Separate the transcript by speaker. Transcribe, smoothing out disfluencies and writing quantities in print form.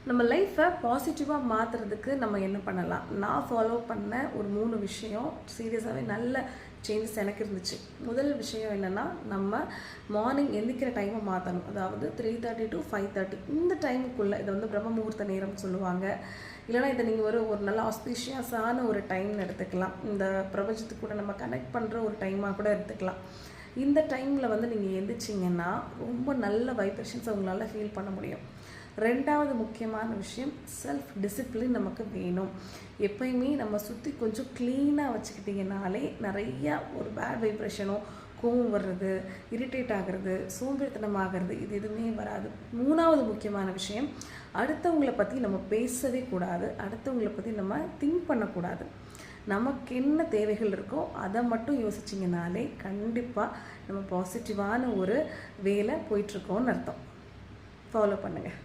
Speaker 1: நம்ம லைஃப்பை பாசிட்டிவாக மாற்றுறதுக்கு நம்ம என்ன பண்ணலாம்? நான் ஃபாலோ பண்ண ஒரு 3 விஷயம் சீரியஸாகவே நல்ல சேஞ்சஸ் எனக்கு இருந்துச்சு. முதல் விஷயம் என்னென்னா, நம்ம மார்னிங் எந்திரிக்கிற டைமை மாற்றணும். அதாவது 3:30 to 5:30 இந்த டைமுக்குள்ளே, இதை வந்து பிரம்ம முகூர்த்த நேரம் சொல்லுவாங்க. இல்லைனா இதை நீங்கள் ஒரு நல்ல ஆஸ்பீஷியஸான ஒரு டைம்னு எடுத்துக்கலாம். இந்த பிரபஞ்சத்துக்கு கூட நம்ம கனெக்ட் பண்ணுற ஒரு டைமாக கூட எடுத்துக்கலாம். இந்த டைமில் வந்து நீங்கள் எந்திரிச்சிங்கன்னா ரொம்ப நல்ல வைப்ரேஷன்ஸ் உங்களால் ஃபீல் பண்ண முடியும். ரெண்டாவது முக்கியமான விஷயம், செல்ஃப் டிசிப்ளின் நமக்கு வேணும். எப்பயுமே நம்ம சுற்றி கொஞ்சம் க்ளீனாக வச்சுக்கிட்டிங்கனாலே நிறையா ஒரு பேட் வைப்ரேஷனோ, கோவம் வர்றது, இரிட்டேட் ஆகிறது, சோம்பேறித்தனம் ஆகிறது, இது எதுவுமே வராது. மூணாவது முக்கியமான விஷயம், அடுத்தவங்களை பற்றி நம்ம பேசவே கூடாது. அடுத்தவங்களை பற்றி நம்ம திங்க் பண்ணக்கூடாது. நமக்கு என்ன தேவைகள் இருக்கோ அதை மட்டும் யோசிச்சிங்கனாலே கண்டிப்பாக நம்ம பாசிட்டிவான ஒரு வேலை போயிட்டுருக்கோன்னு அர்த்தம். ஃபாலோ பண்ணுங்கள்.